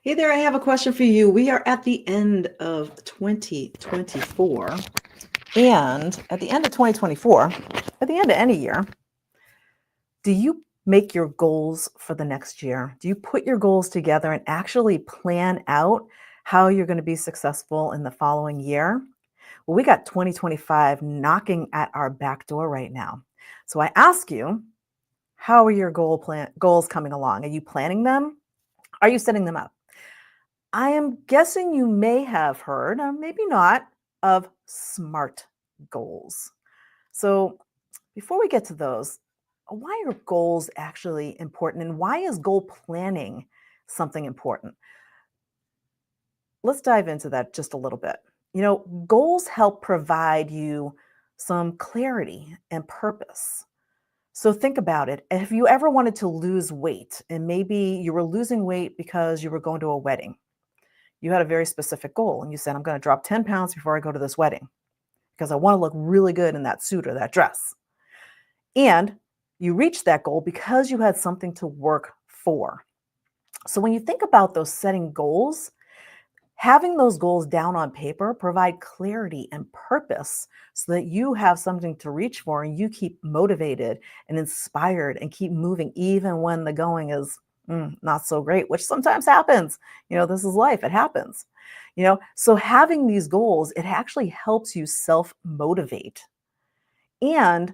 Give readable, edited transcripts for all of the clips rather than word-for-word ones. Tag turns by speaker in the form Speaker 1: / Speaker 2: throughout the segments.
Speaker 1: Hey there, I have a question for you. We are at the end of 2024. And at the end of 2024, at the end of any year, do you make your goals for the next year? Do you put your goals together and actually plan out how you're going to be successful in the following year? Well, we got 2025 knocking at our back door right now. So I ask you, how are your goals coming along? Are you planning them? Are you setting them up? I am guessing you may have heard, or maybe not, of SMART goals. So, before we get to those, why are goals actually important and why is goal planning something important? Let's dive into that just a little bit. Goals help provide you some clarity and purpose. So, think about it. If you ever wanted to lose weight, and maybe you were losing weight because you were going to a wedding, you had a very specific goal and you said, I'm going to drop 10 pounds before I go to this wedding because I want to look really good in that suit or that dress. And you reached that goal because you had something to work for. So when you think about those setting goals, having those goals down on paper provide clarity and purpose so that you have something to reach for and you keep motivated and inspired and keep moving even when the going is not so great, which sometimes happens. This is life, it happens. So having these goals, it actually helps you self motivate. And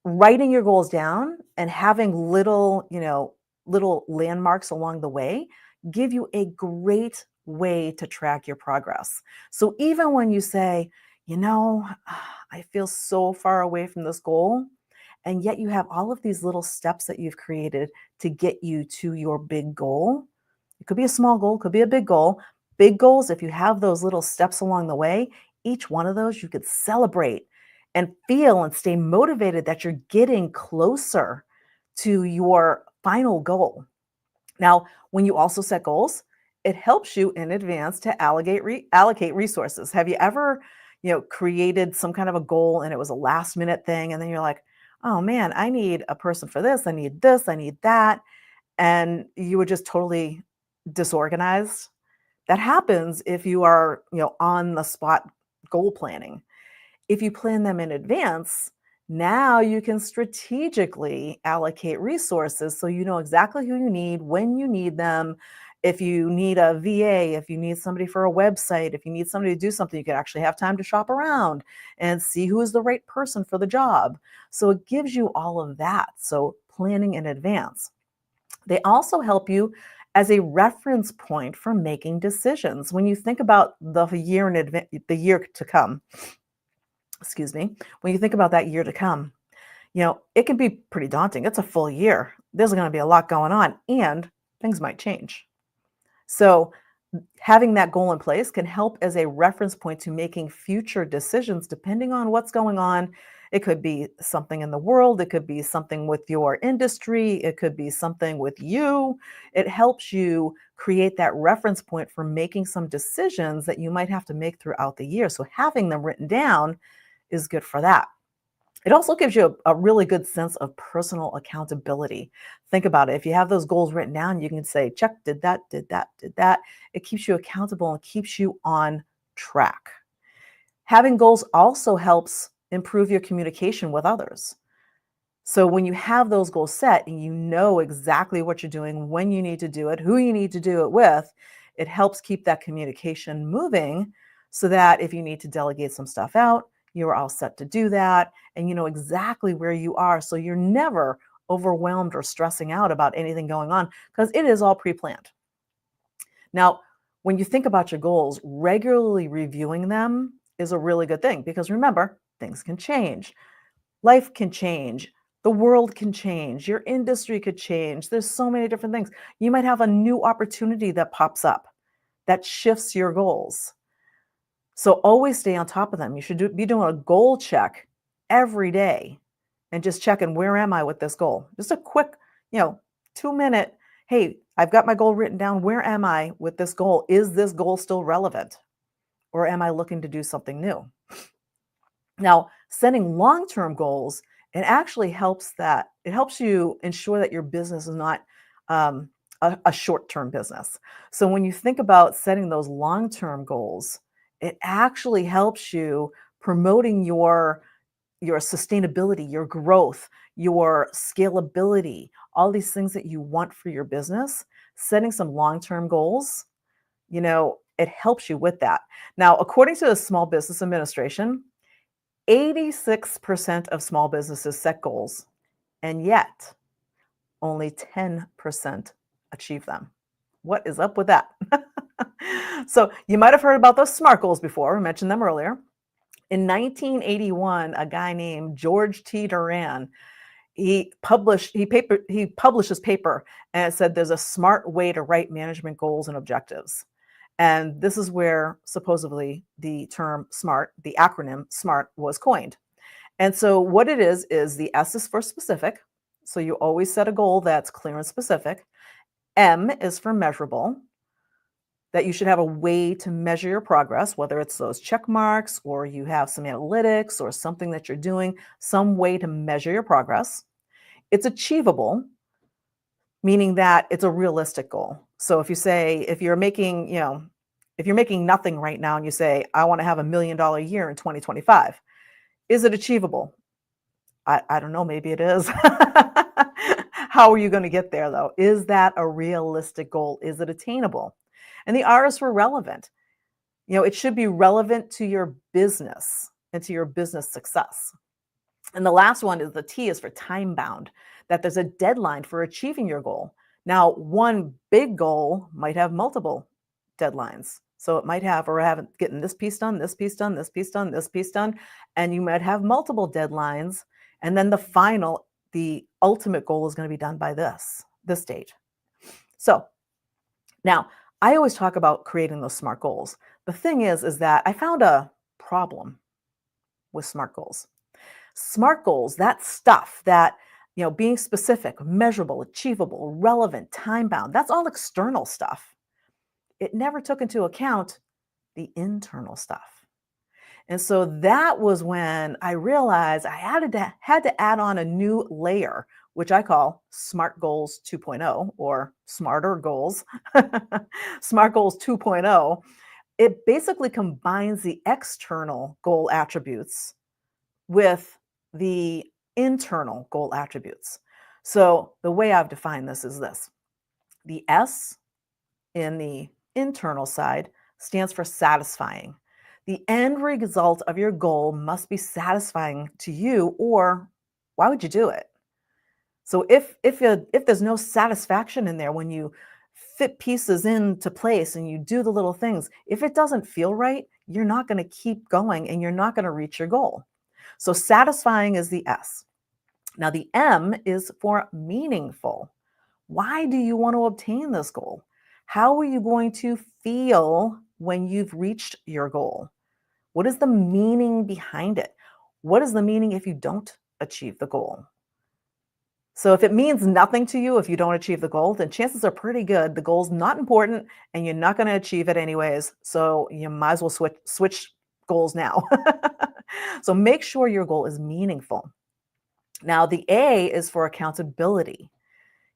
Speaker 1: writing your goals down and having little landmarks along the way give you a great way to track your progress. So even when you say, I feel so far away from this goal, and yet you have all of these little steps that you've created to get you to your big goal. It could be a small goal, could be a big goal. Big goals, if you have those little steps along the way, each one of those you could celebrate and feel and stay motivated that you're getting closer to your final goal. Now, when you also set goals, it helps you in advance to allocate resources. Have you ever, created some kind of a goal and it was a last minute thing and then you're like, "Oh man, I need a person for this, I need that." And you were just totally disorganized. That happens if you are, on the spot goal planning. If you plan them in advance, now you can strategically allocate resources so you know exactly who you need, when you need them. If you need a VA, if you need somebody for a website, if you need somebody to do something, you can actually have time to shop around and see who is the right person for the job. So it gives you all of that. So planning in advance. They also help you as a reference point for making decisions. When you think about the year to come, excuse me, when you think about that year to come, it can be pretty daunting. It's a full year. There's going to be a lot going on and things might change. So, having that goal in place can help as a reference point to making future decisions depending on what's going on. It could be something in the world, it could be something with your industry, it could be something with you. It helps you create that reference point for making some decisions that you might have to make throughout the year. So, having them written down is good for that. It also gives you a really good sense of personal accountability. Think about it. If you have those goals written down, you can say, check, did that, did that, did that. It keeps you accountable and keeps you on track. Having goals also helps improve your communication with others. So when you have those goals set and you know exactly what you're doing, when you need to do it, who you need to do it with, it helps keep that communication moving so that if you need to delegate some stuff out, you're all set to do that and you know exactly where you are. So you're never overwhelmed or stressing out about anything going on because it is all pre planned. Now, when you think about your goals, regularly reviewing them is a really good thing because remember, things can change. Life can change. The world can change. Your industry could change. There's so many different things. You might have a new opportunity that pops up that shifts your goals. So always stay on top of them. You should be doing a goal check every day and just checking where am I with this goal? Just a quick, 2 minute, hey, I've got my goal written down. Where am I with this goal? Is this goal still relevant? Or am I looking to do something new? Now, setting long-term goals, it helps you ensure that your business is not a short-term business. So when you think about setting those long-term goals, it actually helps you promoting your sustainability, your growth, your scalability, all these things that you want for your business. Setting some long-term goals, it helps you with that. Now, according to the Small Business Administration, 86% of small businesses set goals, and yet only 10% achieve them. What is up with that? So, you might have heard about those SMART goals before. I mentioned them earlier. In 1981, a guy named George T. Duran, he published this paper, and it said there's a smart way to write management goals and objectives. And this is where supposedly the term SMART, the acronym SMART, was coined. And so what it is the S is for specific. So you always set a goal that's clear and specific. M is for measurable, that you should have a way to measure your progress, whether it's those check marks or you have some analytics or something that you're doing, some way to measure your progress. It's achievable, meaning that it's a realistic goal. So if you're making nothing right now and you say, I want to have $1 million year in 2025, is it achievable? I don't know, maybe it is. How are you going to get there though? Is that a realistic goal? Is it attainable? And the R is for relevant. It should be relevant to your business and to your business success. And the last one is the T is for time bound, that there's a deadline for achieving your goal. Now, one big goal might have multiple deadlines. So it might have, or haven't getting this piece done, this piece done, this piece done, this piece done, and you might have multiple deadlines. And then the ultimate goal is going to be done by this date. So now I always talk about creating those SMART goals. The thing is that I found a problem with SMART goals. SMART goals, that stuff that, being specific, measurable, achievable, relevant, time bound, that's all external stuff. It never took into account the internal stuff. And so that was when I realized I had to add on a new layer, which I call SMART Goals 2.0 or Smarter Goals. SMART Goals 2.0. It basically combines the external goal attributes with the internal goal attributes. So the way I've defined this is this. The S in the internal side stands for satisfying. The end result of your goal must be satisfying to you, or why would you do it? So if there's no satisfaction in there when you fit pieces into place and you do the little things, if it doesn't feel right, you're not going to keep going and you're not going to reach your goal. So satisfying is the S. Now the M is for meaningful. Why do you want to obtain this goal? How are you going to feel when you've reached your goal? What is the meaning behind it? What is the meaning if you don't achieve the goal? So if it means nothing to you if you don't achieve the goal, then chances are pretty good the goal's not important and you're not going to achieve it anyways. So you might as well switch goals now. So make sure your goal is meaningful. Now the A is for accountability.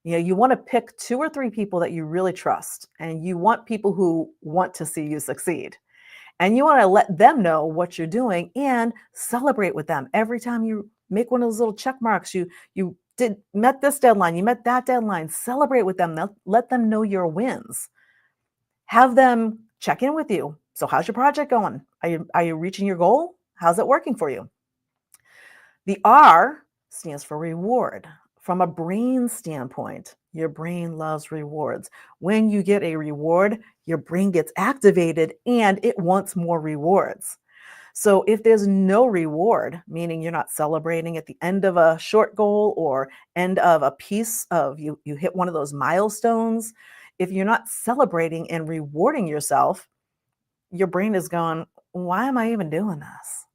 Speaker 1: You want to pick 2 or 3 people that you really trust, and you want people who want to see you succeed. And you want to let them know what you're doing and celebrate with them. Every time you make one of those little check marks, you met this deadline, you met that deadline, celebrate with them. Let them know your wins. Have them check in with you. So how's your project going? Are you reaching your goal? How's it working for you? The R stands for reward. From a brain standpoint, your brain loves rewards. When you get a reward, your brain gets activated and it wants more rewards. So if there's no reward, meaning you're not celebrating at the end of a short goal or end of a piece of you hit one of those milestones, if you're not celebrating and rewarding yourself, your brain is going, why am I even doing this?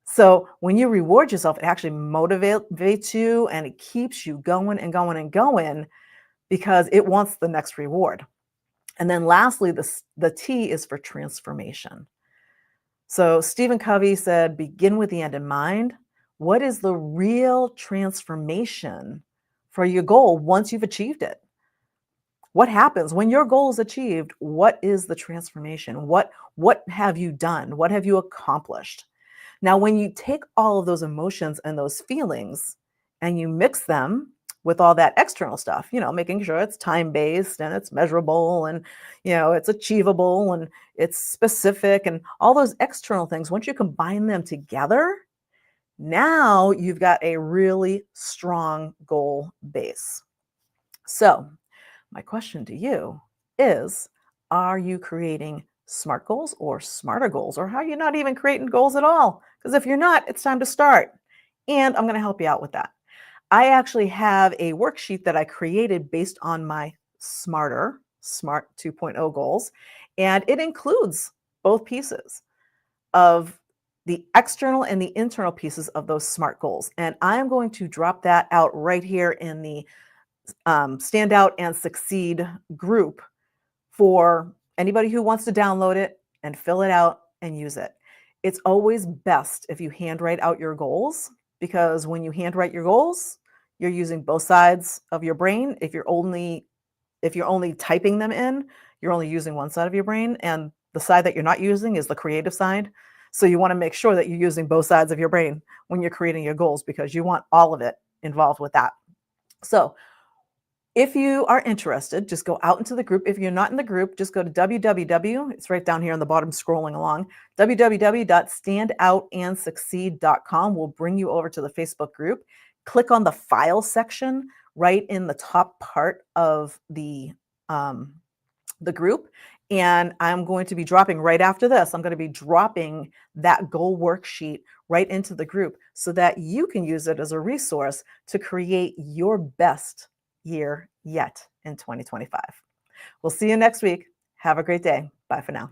Speaker 1: So when you reward yourself, it actually motivates you and it keeps you going and going and going because it wants the next reward. And then lastly, the T is for transformation. So Stephen Covey said, begin with the end in mind. What is the real transformation for your goal once you've achieved it? What happens when your goal is achieved? What is the transformation? What have you done? What have you accomplished? Now, when you take all of those emotions and those feelings and you mix them with all that external stuff, making sure it's time based and it's measurable and, it's achievable and it's specific and all those external things, once you combine them together, now you've got a really strong goal base. So, my question to you is, are you creating SMART goals or SMARTer goals? Or are you not even creating goals at all? Because if you're not, it's time to start. And I'm going to help you out with that. I actually have a worksheet that I created based on my SMART 2.0 goals. And it includes both pieces of the external and the internal pieces of those SMART goals. And I'm going to drop that out right here in the Stand Out and Succeed group for anybody who wants to download it and fill it out and use it. It's always best if you handwrite out your goals, because when you handwrite your goals, you're using both sides of your brain. If you're only typing them in, you're only using one side of your brain, and the side that you're not using is the creative side. So you want to make sure that you're using both sides of your brain when you're creating your goals, because you want all of it involved with that. So if you are interested, just go out into the group. If you're not in the group, just go to www, it's right down here on the bottom scrolling along, www.standoutandsucceed.com will bring you over to the Facebook group. Click on the file section right in the top part of the group. And I'm going to be dropping right after this, I'm going to be dropping that goal worksheet right into the group so that you can use it as a resource to create your best year yet in 2025. We'll see you next week. Have a great day. Bye for now.